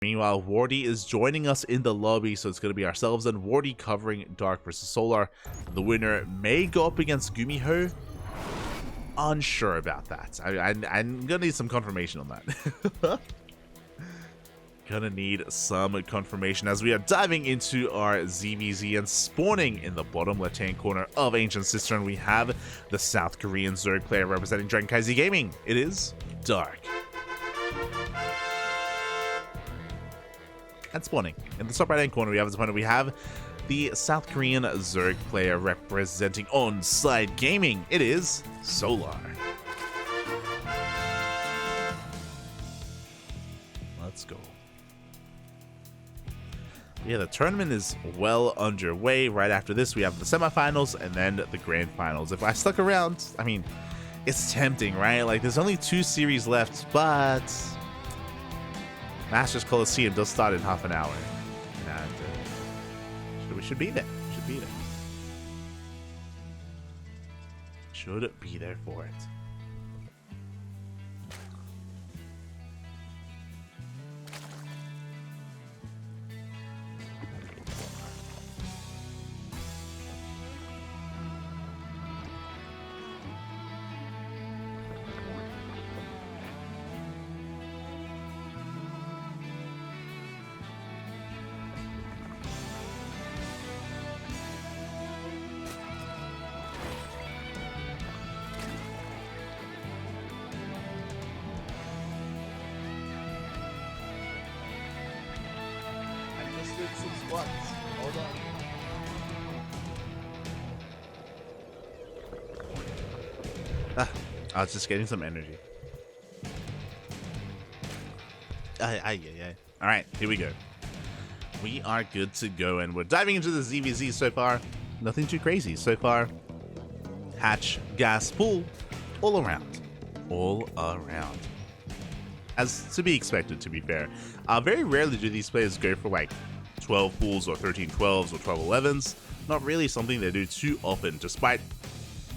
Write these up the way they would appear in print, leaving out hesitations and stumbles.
Meanwhile, Wardy is joining us in the lobby, so it's going to be ourselves and Wardy covering Dark versus Solar. The winner may go up against Gumiho. Unsure about that. I'm going to need some confirmation on that. Gonna need some confirmation as we are diving into our ZvZ and spawning in the bottom left-hand corner of Ancient Cistern. We have the South Korean Zerg player representing CranKy Gaming. It is Dark. And spawning in the top right-hand corner, we have as opponent. We have the South Korean Zerg player representing Onside Gaming. It is Solar. Let's go. Yeah, the tournament is well underway. Right after this, we have the semifinals and then the grand finals. If I stuck around, I mean, it's tempting, right? Like, there's only 2 series left, but Masters Coliseum does start in half an hour. And so we should be there. Should be there. Should be there for it. Hold on. I was just getting some energy. Alright, here we go. We are good to go, and we're diving into the ZvZ so far. Nothing too crazy so far. Hatch, gas, pool, all around. All around. As to be expected, to be fair. Very rarely do these players go for like 12 pools or 13 12s or 12 11s. Not really something they do too often, despite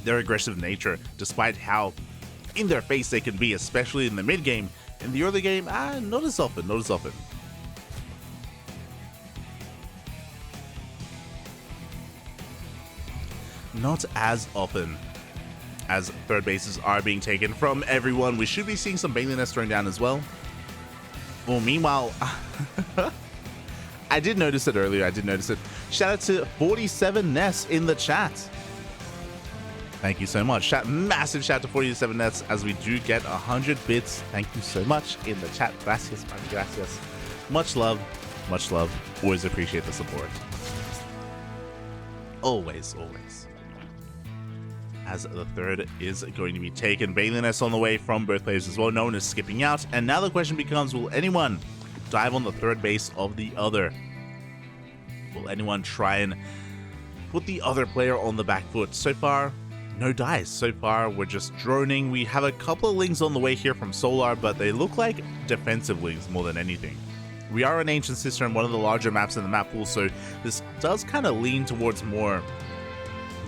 their aggressive nature, despite how in their face they can be, especially in the mid game. In the early game, not as often, not as often. Not as often as third bases are being taken from everyone. We should be seeing some Bailey Nest thrown down as well. Well, meanwhile, I did notice it earlier. I did notice it. Shout out to 47 Ness in the chat. Thank you so much. Massive shout out to 47 Ness as we do get 100 bits. Thank you so much in the chat. Gracias, man. Gracias. Much love. Much love. Always appreciate the support. Always, always. As the third is going to be taken. Bailey Ness on the way from both players as well. No one is skipping out. And now the question becomes, will anyone dive on the third base of the other? Will anyone try and put the other player on the back foot? So far, no dice. So far, we're just droning. We have a couple of lings on the way here from Solar, but they look like defensive lings more than anything. We are on Ancient Cistern, one of the larger maps in the map pool, so this does kind of lean towards more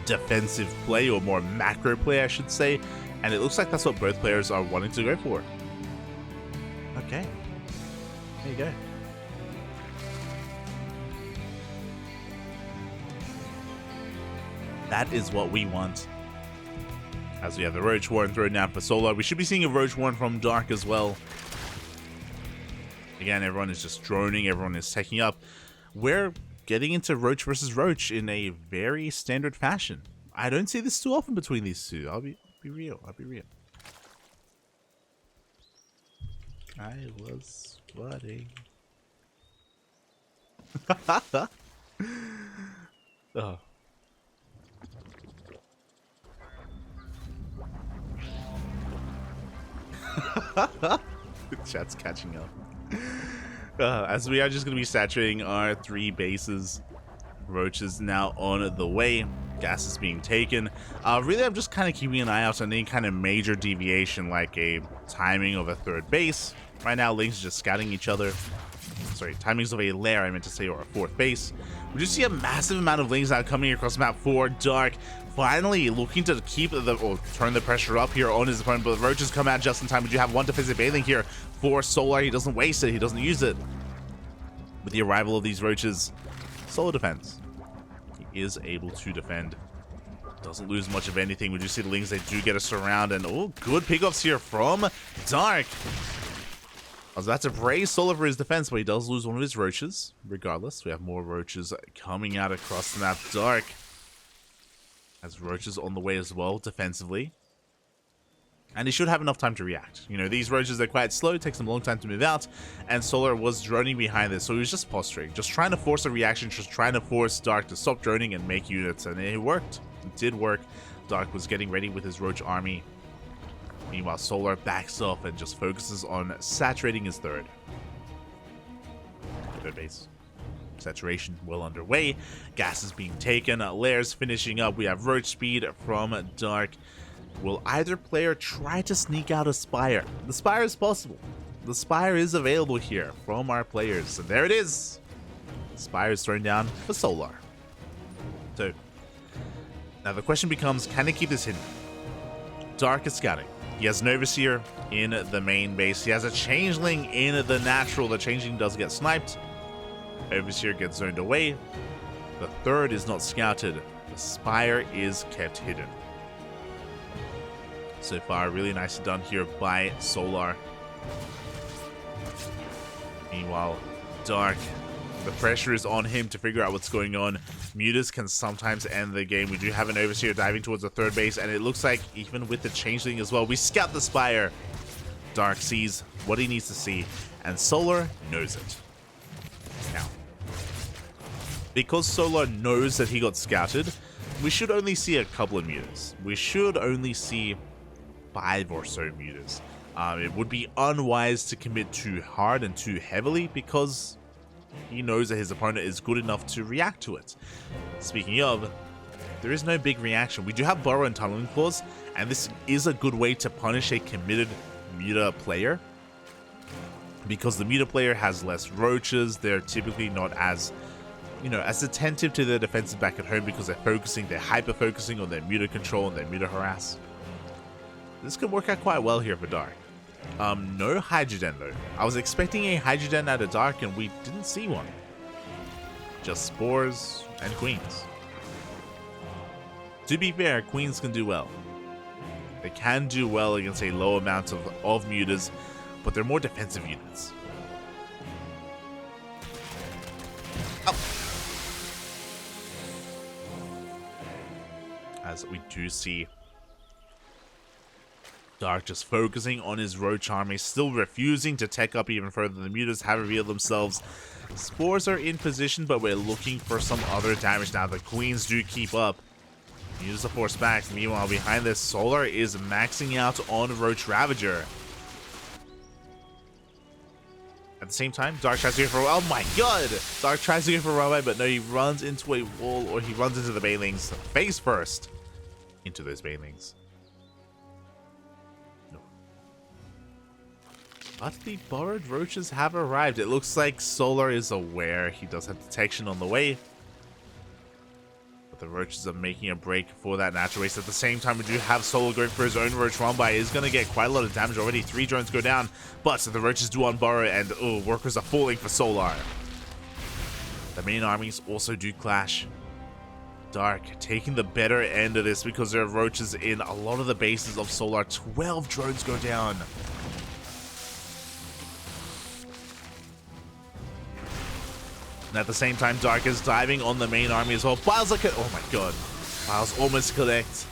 defensive play, or more macro play, I should say, and it looks like that's what both players are wanting to go for. Okay, there you go. That is what we want. As we have the Roach Warren thrown down for Solar, we should be seeing a Roach Warren from Dark as well. Again, everyone is just droning, everyone is taking up. We're getting into Roach versus Roach in a very standard fashion. I don't see this too often between these two. I'll be real. I'll be real. I was squatting. Oh. Chat's catching up. As we are just going to be saturating our 3 bases. Roach is now on the way. Gas is being taken. Really, I'm just kind of keeping an eye out on any kind of major deviation, like a timing of a third base. Right now, Link's just scouting each other. Sorry, timings of a lair, I meant to say, or a fourth base. We just see a massive amount of Lings now coming across map 4. Dark finally looking to keep or turn the pressure up here on his opponent, but Roach has come out just in time. We do have one defensive Bailing here for Solar. He doesn't waste it, he doesn't use it. With the arrival of these roaches, Solar defends. He is able to defend. Doesn't lose much of anything. We do see the Lings, they do get a surround, and oh, good pickups here from Dark. I was about to praise Solar for his defense, but he does lose one of his roaches. Regardless, we have more roaches coming out across the map. Dark has roaches on the way as well, defensively. And he should have enough time to react. You know, these roaches are quite slow, it takes them a long time to move out, and Solar was droning behind this, so he was just posturing, just trying to force a reaction, just trying to force Dark to stop droning and make units, and it worked. It did work. Dark was getting ready with his roach army. Meanwhile, Solar backs off and just focuses on saturating his third base. Saturation well underway. Gas is being taken. Lairs finishing up. We have roach speed from Dark. Will either player try to sneak out a Spire? The Spire is possible. The Spire is available here from our players. And there it is. Spire is thrown down for Solar. So, now the question becomes, can he keep this hidden? Dark is scouting. He has an Overseer in the main base. He has a Changeling in the natural. The Changeling does get sniped. Overseer gets zoned away. The third is not scouted. The Spire is kept hidden. So far, really nicely done here by Solar. Meanwhile, Dark, the pressure is on him to figure out what's going on. Mutas can sometimes end the game. We do have an Overseer diving towards the third base, and it looks like even with the Changeling as well, we scout the Spire. Dark sees what he needs to see, and Solar knows it. Now, because Solar knows that he got scouted, we should only see a couple of mutas. We should only see 5 or so mutas. It would be unwise to commit too hard and too heavily because he knows that his opponent is good enough to react to it. Speaking of, there is no big reaction. We do have Burrow and Tunneling Claws, and this is a good way to punish a committed muta player because the muta player has less roaches. They're typically not as, you know, as attentive to their defenses back at home because they're hyper-focusing on their muta control and their muta harass. This could work out quite well here for Dark. No Hydrogen though. I was expecting a Hydrogen out of Dark and we didn't see one. Just Spores and Queens. To be fair, Queens can do well. They can do well against a low amount of mutas, but they're more defensive units. Oh. As we do see Dark just focusing on his roach army, still refusing to tech up even further. The mutas have revealed themselves. Spores are in position, but we're looking for some other damage now. The Queens do keep up. Mutas are forced back. Meanwhile, behind this, Solar is maxing out on Roach Ravager. At the same time, Dark tries to go for... Oh my god! Dark tries to go for a runaway, but no, he runs into a wall, or he runs into the Banelings face first. Into those Banelings. But the borrowed roaches have arrived. It looks like Solar is aware. He does have detection on the way. But the roaches are making a break for that natural waste. At the same time, we do have Solar going for his own roach run by. He's going to get quite a lot of damage already. 3 drones go down. But the roaches do unburrow, and oh, workers are falling for Solar. The main armies also do clash. Dark taking the better end of this because there are roaches in a lot of the bases of Solar. 12 drones go down. And at the same time, Dark is diving on the main army as well. Biles oh my god. Biles almost collect.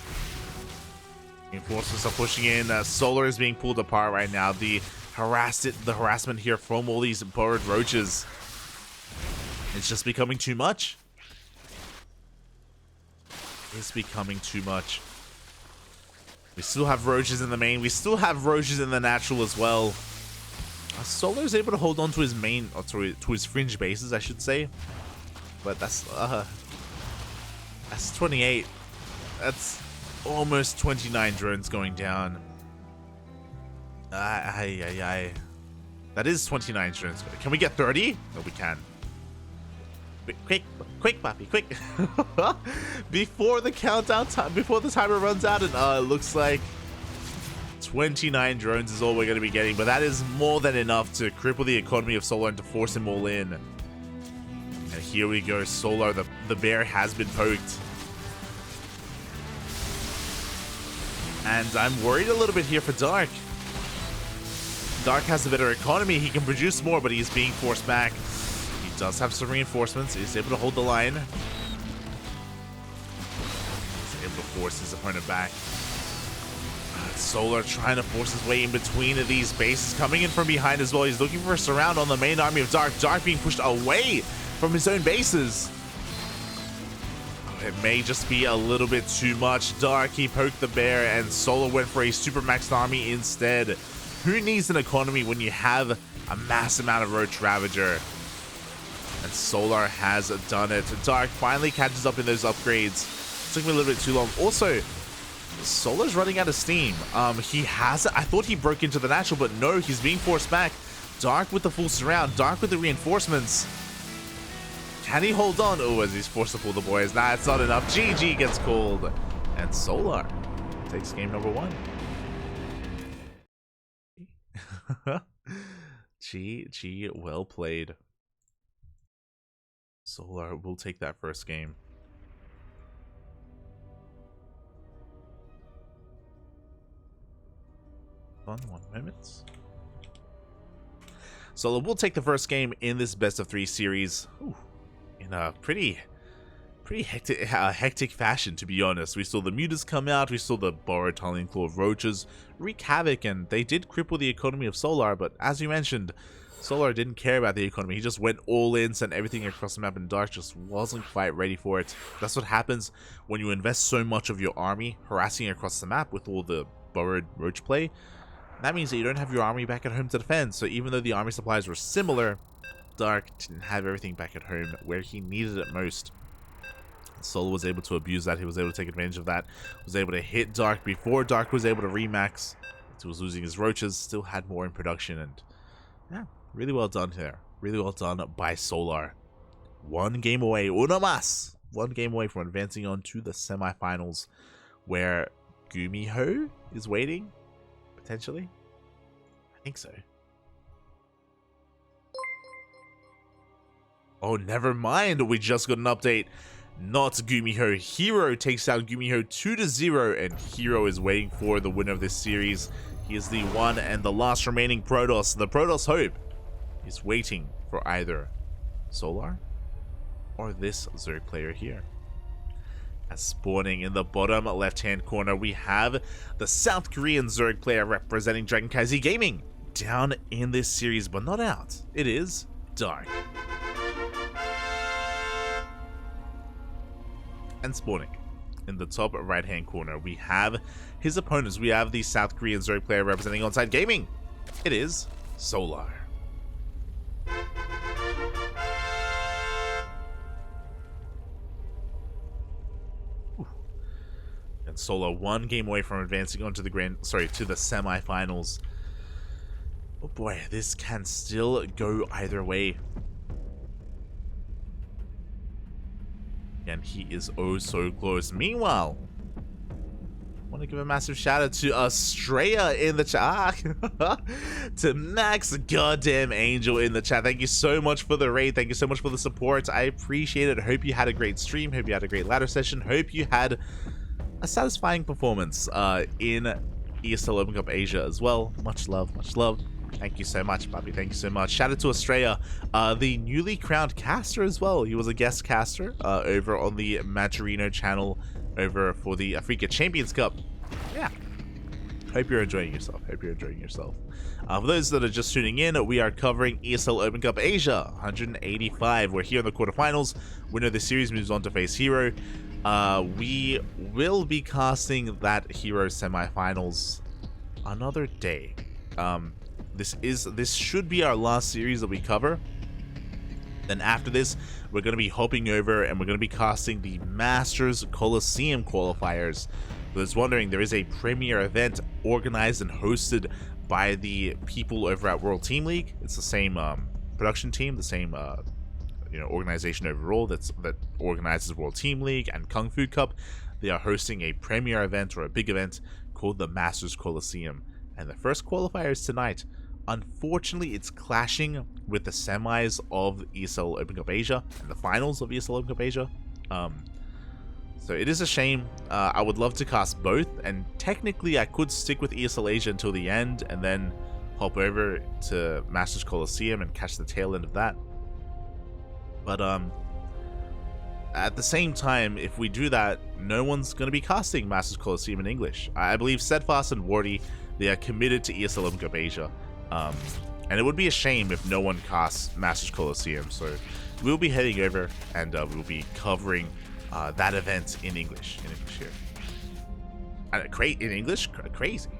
Reinforcements are pushing in. Solar is being pulled apart right now. The harassment here from all these borrowed roaches. It's just becoming too much. It's becoming too much. We still have roaches in the main. We still have roaches in the natural as well. Solar is able to hold on to his main, or to his fringe bases, I should say. But that's 28. That's almost 29 drones going down. That is 29 drones. Can we get 30? No, we can. Quick, Papi, quick! Before the countdown time, before the timer runs out, and it looks like 29 drones is all we're going to be getting, but that is more than enough to cripple the economy of Solar and to force him all in. And here we go, Solar, the bear has been poked. And I'm worried a little bit here for Dark. Dark has a better economy, he can produce more, but he's being forced back. He does have some reinforcements, he's able to hold the line. He's able to force his opponent back. Solar trying to force his way in between of these bases, coming in from behind as well. He's looking for a surround on the main army of Dark. Dark being pushed away from his own bases. Oh, it may just be a little bit too much. Dark, he poked the bear, and Solar went for a super maxed army instead. Who needs an economy when you have a mass amount of Roach Ravager? And Solar has done it. Dark finally catches up in those upgrades. It took me a little bit too long. Also, Solar's running out of steam. He has, I thought he broke into the natural, but no, he's being forced back. Dark with the full surround, Dark with the reinforcements. Can he hold on? Oh, as he's forced to pull the boys. Nah, it's not enough. GG gets called. And Solar takes game number 1. GG, well played. Solar will take that first game. On 1 moment. Solar will take the first game in this best of 3 series. Ooh, in a pretty hectic fashion, to be honest. We saw the Mutas come out, we saw the Borrowed Tunneling Claw of Roaches wreak havoc, and they did cripple the economy of Solar, but as you mentioned, Solar didn't care about the economy. He just went all in, sent everything across the map, and Dark just wasn't quite ready for it. That's what happens when you invest so much of your army harassing across the map with all the Borrowed Roach play. That means that you don't have your army back at home to defend, so even though the army supplies were similar, Dark didn't have everything back at home where he needed it most. Solar was able to abuse that, he was able to take advantage of that, was able to hit Dark before Dark was able to remax. He was losing his roaches, still had more in production, and yeah, really well done here. Really well done by Solar. 1 game away, uno mas! 1 game away from advancing on to the semifinals, where Gumiho is waiting. Potentially? I think so. Oh, never mind. We just got an update. Not Gumiho. Hero takes out Gumiho 2-0, and Hero is waiting for the winner of this series. He is the one and the last remaining Protoss. The Protoss Hope is waiting for either Solar or this Zerg player here. As spawning in the bottom left-hand corner, we have the South Korean Zerg player representing CranKy Gaming down in this series, but not out. It is Dark. And spawning in the top right-hand corner, we have his opponents. We have the South Korean Zerg player representing Onside Gaming. It is Solar. And Solar 1 game away from advancing onto the to the semifinals. Oh boy, this can still go either way. And he is oh so close. Meanwhile, I want to give a massive shout out to Australia in the chat. To Max Goddamn Angel in the chat. Thank you so much for the raid. Thank you so much for the support. I appreciate it. Hope you had a great stream. Hope you had a great ladder session. Hope you had a satisfying performance in ESL Open Cup Asia as well. Much love, much love. Thank you so much, Bobby. Thank you so much. Shout out to Australia, the newly crowned caster as well. He was a guest caster over on the Majorino channel over for the Africa Champions Cup. Yeah. Hope you're enjoying yourself. Hope you're enjoying yourself. For those that are just tuning in, we are covering ESL Open Cup Asia 185. We're here in the quarterfinals. Winner of the series moves on to face Hero. We will be casting that Hero semifinals another day. This should be our last series that we cover. Then after this, we're going to be hopping over and we're going to be casting the Masters Coliseum qualifiers. For those wondering, there is a premier event organized and hosted by the people over at World Team League. It's the same production team, the same organization overall that organizes World Team League and Kung Fu Cup. They are hosting a premier event or a big event called the Masters Coliseum, and the first qualifier is tonight. Unfortunately, it's clashing with the semis of ESL Open Cup Asia and the finals of ESL Open Cup Asia. So it is a shame. I would love to cast both, and technically I could stick with ESL Asia until the end and then hop over to Masters Coliseum and catch the tail end of that. But at the same time, if we do that, no one's going to be casting Masters Coliseum in English. I believe Steadfast and Wardy, they are committed to ESL Open Cup Asia. And it would be a shame if no one casts Masters Coliseum. So we'll be heading over and we'll be covering that event in English. Here. In English? Crazy.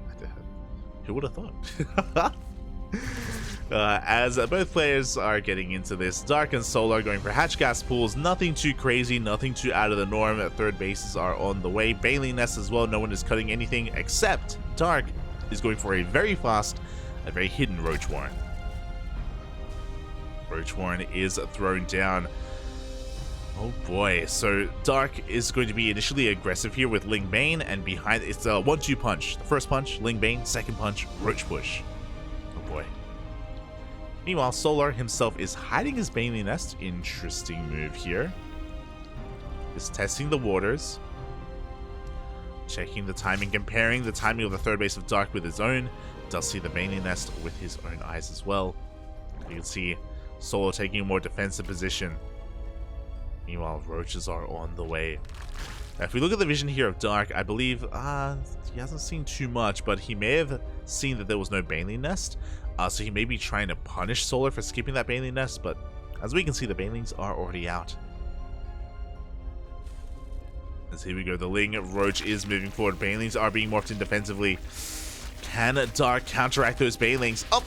Who would have thought? As both players are getting into this, Dark and Solar going for hatch gas pools. Nothing too crazy, nothing too out of the norm. Third bases are on the way. Baneling Nest as well. No one is cutting anything except Dark is going for a very fast, a very hidden Roach Warren. Roach Warren is thrown down. Oh boy, so Dark is going to be initially aggressive here with Ling Bane, and behind it's a 1-2 punch. The first punch, Ling Bane, second punch, Roach Push. Oh boy. Meanwhile, Solar himself is hiding his Baneling Nest. Interesting move here. Is testing the waters. Checking the timing, comparing the timing of the third base of Dark with his own. Does see the Baneling Nest with his own eyes as well. You can see Solar taking a more defensive position. Meanwhile, Roaches are on the way. Now, if we look at the vision here of Dark, I believe he hasn't seen too much, but he may have seen that there was no Baneling Nest. So he may be trying to punish Solar for skipping that Baneling Nest, but as we can see, the Banelings are already out. As here we go, the Ling Roach is moving forward. Banelings are being morphed in defensively. Can Dark counteract those Banelings? Oh!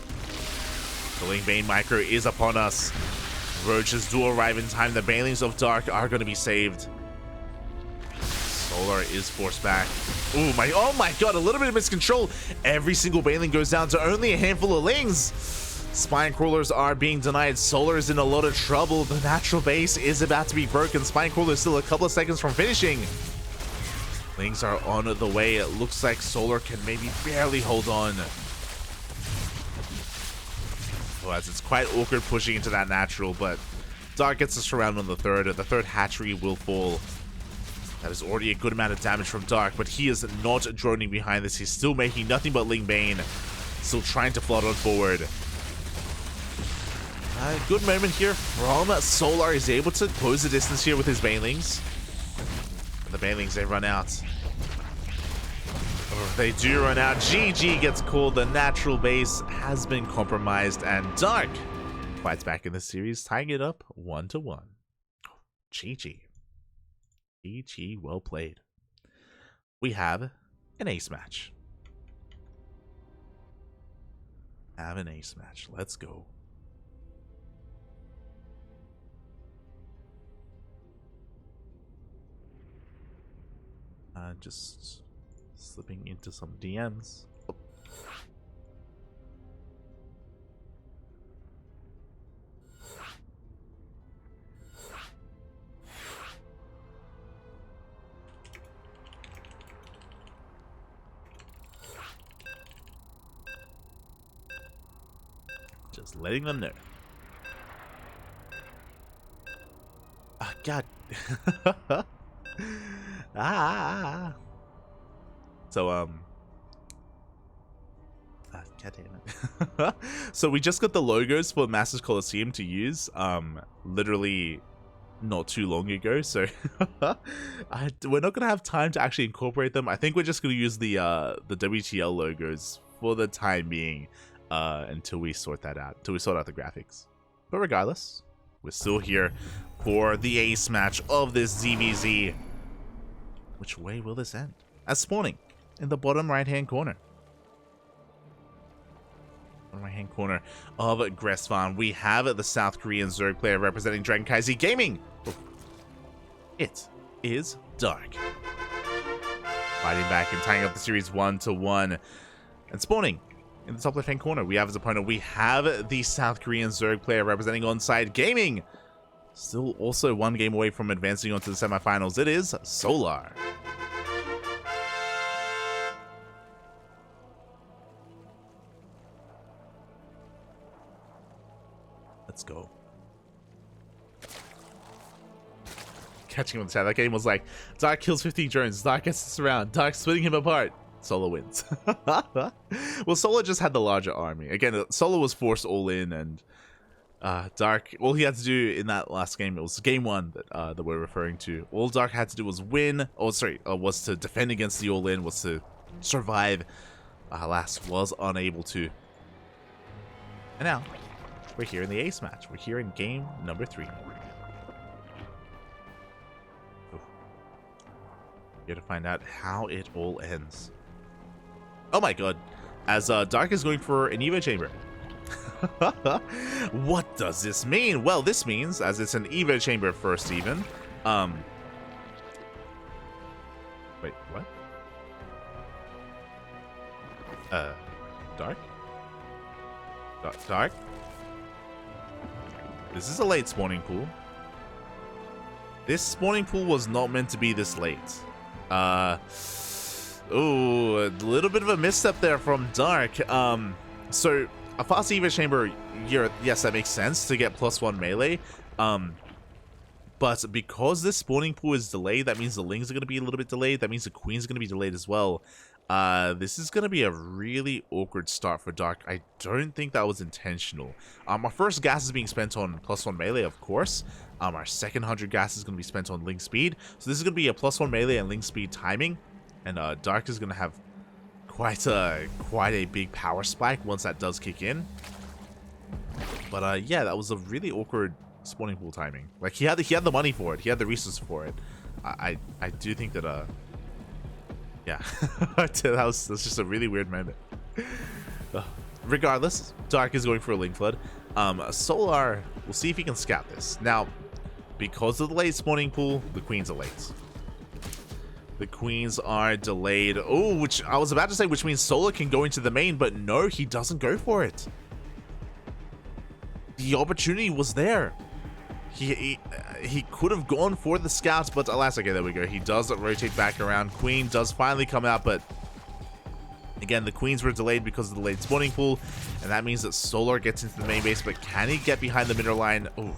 The Ling Bane micro is upon us. Roaches do arrive in time. The Banelings of Dark are going to be saved. Solar is forced back. Oh my god, a little bit of miscontrol. Every single Baneling goes down to only a handful of Lings. Spine Crawlers are being denied. Solar is in a lot of trouble. The natural base is about to be broken. Spine Crawler is still a couple of seconds from finishing. Lings are on the way. It looks like Solar can maybe barely hold on. Oh, as it's quite awkward pushing into that natural, but Dark gets us around on the third. The third hatchery will fall. That is already a good amount of damage from Dark, but he is not droning behind this. He's still making nothing but Ling Bane. Still trying to float on forward. Good moment here from Solar. He's able to close the distance here with his Banelings. And the Banelings, they run out. Oh, they do run out. GG gets called. The natural base has been compromised, and Dark fights back in the series, tying it up 1-1. GG. GG, well played. We have an ace match. Let's go. Just slipping into some DMs. Oh. Just letting them know. Ah, God. So, God damn it. So we just got the logos for Masters Coliseum to use, literally not too long ago. So we're not gonna have time to actually incorporate them. I think we're just gonna use the WTL logos for the time being, until we sort that out, until we sort out the graphics. But regardless, we're still here for the ace match of this ZvZ. Which way will this end? As spawning in the bottom right-hand corner. Right-hand corner of Gressfarm, we have the South Korean Zerg player representing CranKy Gaming. It is Dark. Fighting back and tying up the series 1-1. And spawning in the top left-hand corner, we have as opponent, we have the South Korean Zerg player representing Onside Gaming. Still also one game away from advancing on to the semifinals. It is Solar. Let's go. Catching him on the chat. That game was like, Dark kills 15 drones, Dark gets this around, Dark splitting him apart. Solo wins. Well, Solo just had the larger army. Again, Solo was forced all in, and Dark, all he had to do in that last game, it was game 1 that we're referring to. All Dark had to do was win, was to defend against the all in, was to survive. Alas, was unable to. And now, we're here in the ace match. We're here in game number 3. Here to find out how it all ends. Oh my god. As Dark is going for an Evo chamber. What does this mean? Well, this means, as it's an Evo chamber first even. Wait, what? Dark? Dark? This is a late spawning pool. This spawning pool was not meant to be this late. Ooh, a little bit of a misstep there from Dark. So a fast Evo chamber, yes, that makes sense to get +1 melee. But because this spawning pool is delayed, that means the Lings are going to be a little bit delayed. That means the Queens are going to be delayed as well. This is going to be a really awkward start for Dark. I don't think that was intentional. Our first gas is being spent on +1 melee, of course. Our second 100 gas is going to be spent on Ling speed. So this is going to be a +1 melee and Ling speed timing. And Dark is going to have quite a big power spike once that does kick in. But yeah, that was a really awkward spawning pool timing. Like he had the money for it. He had the resources for it. I do think that yeah, that's just a really weird moment. Regardless, Dark is going for a Ling Flood. Solar, we'll see if he can scout this. Now, because of the late spawning pool, the Queens are late. The Queens are delayed. Oh, which I was about to say, which means Solar can go into the main, but no, he doesn't go for it. The opportunity was there. He could have gone for the scouts, but alas, okay, there we go. He does rotate back around. Queen does finally come out, but again, the Queens were delayed because of the late spawning pool, and that means that Solar gets into the main base, but can he get behind the middle line? Oh,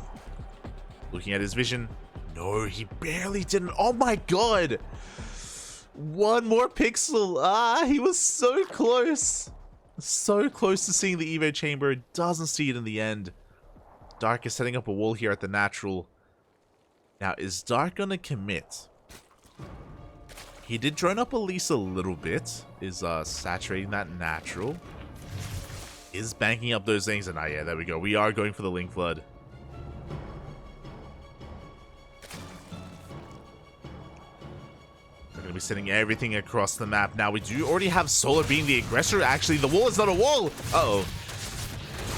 looking at his vision. No, he barely didn't. Oh my god. One more pixel. He was so close. So close to seeing the Evo chamber. Doesn't see it in the end. Dark is setting up a wall here at the natural. Now, is Dark gonna commit? He did drone up Elise a little bit. Is saturating that natural. Is banking up those things. And yeah, there we go. We are going for the Ling Flood. We're going to be sending everything across the map. Now, we do already have Solar being the aggressor. Actually, the wall is not a wall. Uh-oh.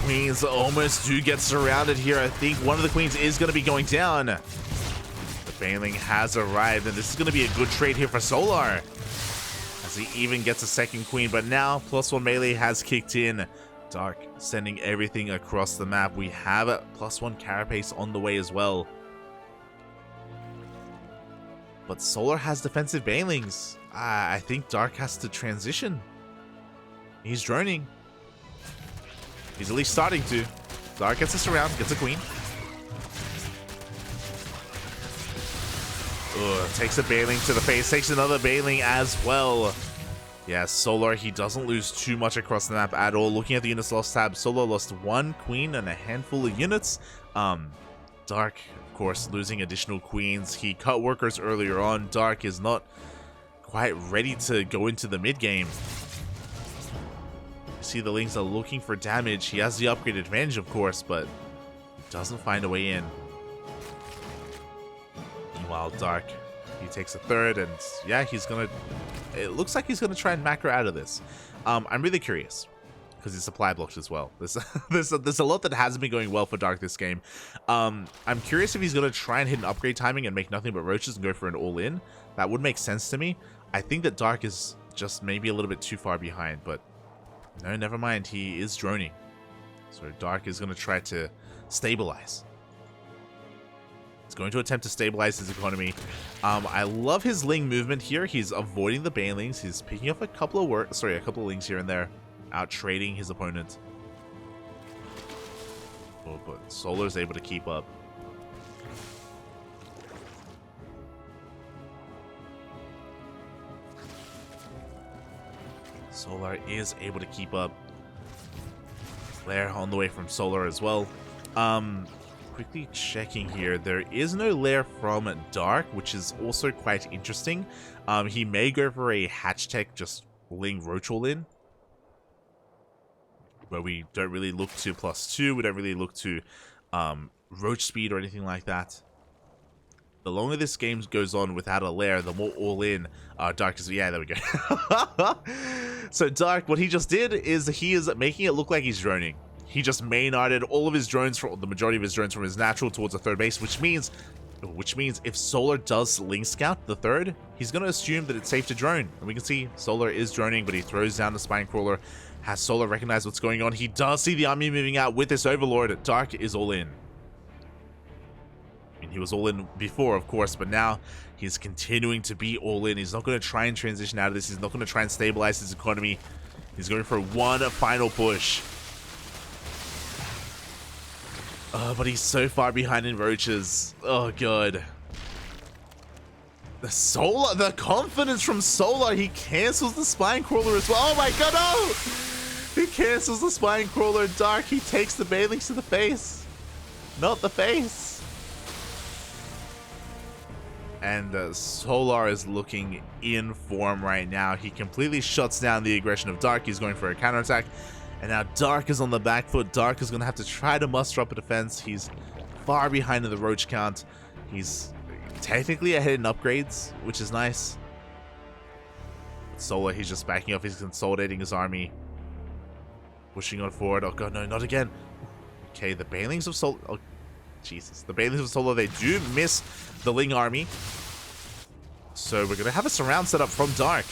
Queens almost do get surrounded here. I think one of the Queens is going to be going down. The Baneling has arrived, and this is going to be a good trade here for Solar. As he even gets a second Queen, but now +1 melee has kicked in. Dark sending everything across the map. We have a +1 carapace on the way as well. But Solar has defensive Banelings. I think Dark has to transition. He's droning. He's at least starting to. Dark gets us around, gets a Queen. Ugh, takes a Baneling to the face, takes another Baneling as well. Yeah, Solar, he doesn't lose too much across the map at all. Looking at the units lost tab, Solar lost 1 Queen and a handful of units. Dark, of course, losing additional Queens. He cut workers earlier on. Dark is not quite ready to go into the mid game. See, the Lings are looking for damage. He has the upgrade advantage, of course, but doesn't find a way in. Meanwhile, Dark, he takes a third, and yeah, it looks like he's gonna try and macro out of this. I'm really curious because he's supply blocked as well. There's a lot that hasn't been going well for Dark this game. I'm curious if he's gonna try and hit an upgrade timing and make nothing but roaches and go for an all-in. That would make sense to me. I think that Dark is just maybe a little bit too far behind, but no, never mind. He is droning. So Dark is going to try to stabilize. He's going to attempt to stabilize his economy. I love his Ling movement here. He's avoiding the Banelings. He's picking up a couple of Lings here and there, out trading his opponent. Oh, but Solar's able to keep up. Solar is able to keep up. Lair on the way from Solar as well. Quickly checking here. There is no Lair from Dark, which is also quite interesting. He may go for a hatch tech, just ling Roach all in. Where we don't really look to +2. We don't really look to Roach speed or anything like that. The longer this game goes on without a Lair, the more all-in Dark is. Yeah, there we go. So Dark, what he just did is he is making it look like he's droning. He just main-arted all of his drones, the majority of his drones from his natural towards the third base, which means if Solar does Ling Scout the third, he's going to assume that it's safe to drone. And we can see Solar is droning, but he throws down the Spine Crawler. Has Solar recognized what's going on? He does see the army moving out with this Overlord. Dark is all in. I mean, he was all in before, of course, but now he's continuing to be all in. He's not going to try and transition out of this. He's not going to try and stabilize his economy. He's going for one final push. But he's so far behind in Roaches. Oh, God. The confidence from Solar. He cancels the Spine Crawler as well. Oh, my God, no! He cancels the Spine Crawler. Dark, he takes the Banelings to the face. Not the face. And Solar is looking in form right now. He completely shuts down the aggression of Dark. He's going for a counterattack. And now Dark is on the back foot. Dark is going to have to try to muster up a defense. He's far behind in the Roach count. He's technically ahead in upgrades, which is nice. But Solar, he's just backing up. He's consolidating his army. Pushing on forward. Oh god, no, not again. Okay, the Banelings of Solar... Oh, Jesus. The Banelings of Solar, they do miss the Ling army. So we're going to have a surround set up from Dark.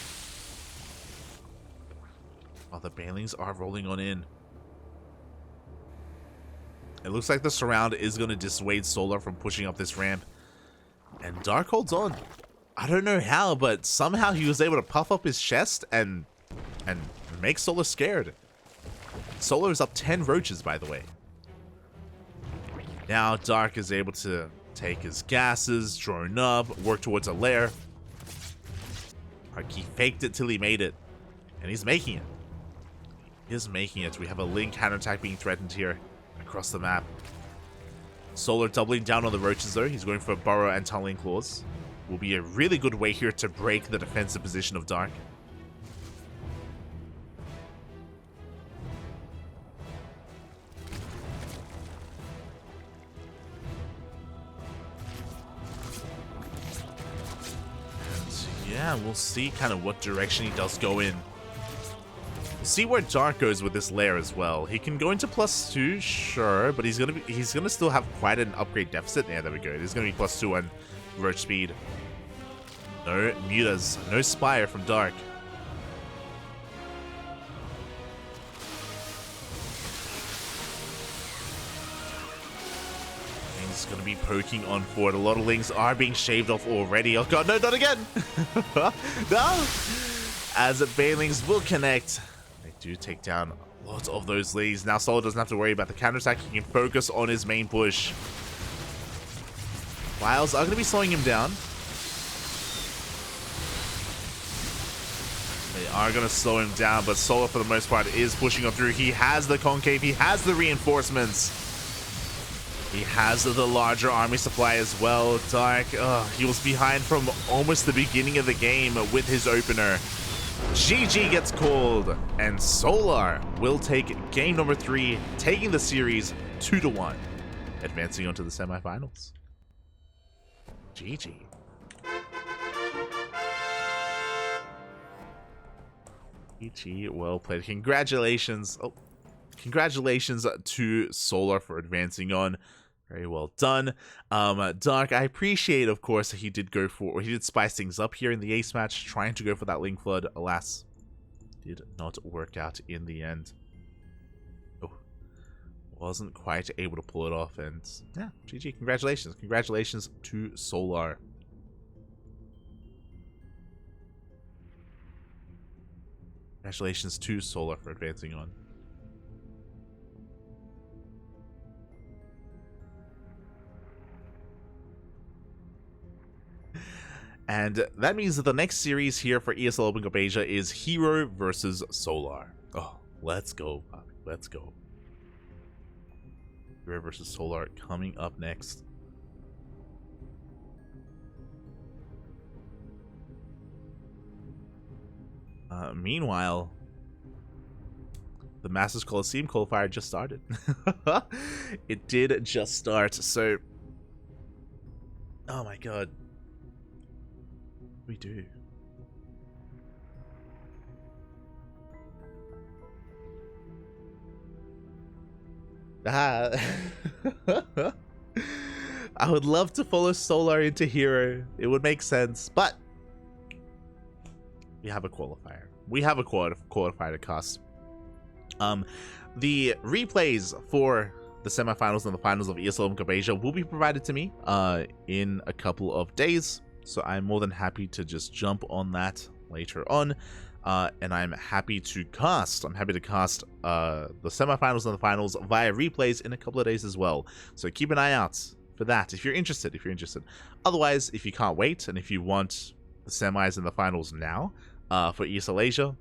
Oh, the Banelings are rolling on in. It looks like the surround is going to dissuade Solar from pushing up this ramp. And Dark holds on. I don't know how, but somehow he was able to puff up his chest and make Solar scared. Solar is up 10 Roaches, by the way. Now Dark is able to take his gases, drone up, work towards a lair. He faked it till he made it. And he's making it. He is making it. We have a Ling counterattack being threatened here across the map. Solar doubling down on the Roaches though. He's going for Burrow and Tunneling Claws. Will be a really good way here to break the defensive position of Dark. Yeah, we'll see kind of what direction he does go in. We'll see where Dark goes with this lair as well. He can go into +2, sure, but he's gonna still have quite an upgrade deficit. Yeah, there we go. He's gonna be +2 on Roach speed. No mutas, no Spire from Dark. He's going to be poking on forward. A lot of Lings are being shaved off already. Oh god, no, not again! No! As Banelings will connect. They do take down a lot of those Lings. Now Solar doesn't have to worry about the counterattack. He can focus on his main push. Files are going to be slowing him down. They are going to slow him down, but Solar for the most part is pushing on through. He has the concave. He has the reinforcements. He has the larger army supply as well. Dark, he was behind from almost the beginning of the game with his opener. GG gets called, and Solar will take game number 3, taking the series 2-1, advancing on to the semifinals. GG. GG, well played. Congratulations. Oh, congratulations to Solar for advancing on. Very well done. Dark, I appreciate, of course, that he did spice things up here in the ace match, trying to go for that Ling Flood. Alas, did not work out in the end. Oh, wasn't quite able to pull it off, and yeah, GG, congratulations. Congratulations to Solar. Congratulations to Solar for advancing on. And that means that the next series here for ESL Open Cup Asia is Hero versus Solar. Oh, let's go, Bobby. Let's go. Hero versus Solar coming up next. Meanwhile, the Masters Coliseum qualifier just started. It did just start, so... Oh my god. We do. I would love to follow Solar into Hero. It would make sense, but we have a qualifier. We have a qualifier to cast. The replays for the semifinals and the finals of ESL Open Cup Asia will be provided to me in a couple of days. So I'm more than happy to just jump on that later on. And I'm happy to cast. I'm happy to cast the semifinals and the finals via replays in a couple of days as well. So keep an eye out for that if you're interested. Otherwise, if you can't wait and if you want the semis and the finals now for ESL Asia,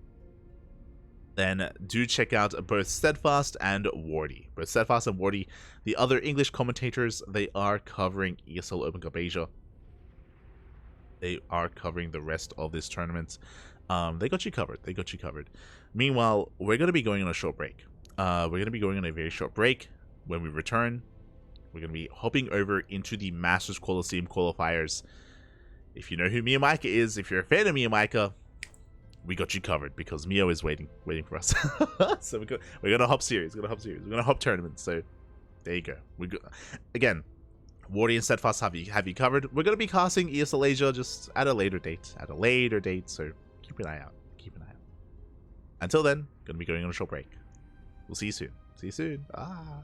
then do check out both Steadfast and Wardy. Both Steadfast and Wardy, the other English commentators, they are covering ESL Open Cup Asia. They are covering the rest of this tournament. They got you covered. They got you covered. Meanwhile, we're going to be going on a short break. We're going to be going on a very short break. When we return, we're going to be hopping over into the Masters Coliseum qualifiers. If you know who Mia Micah is, if you're a fan of Mia Micah, we got you covered because Mio is waiting for us. So we're going to hop series. We're going to hop tournaments. So there you go. Again, Wardy and Steadfast have you covered. We're going to be casting ESL Asia just at a later date. So keep an eye out. Until then, going to be going on a short break. We'll see you soon. Ah.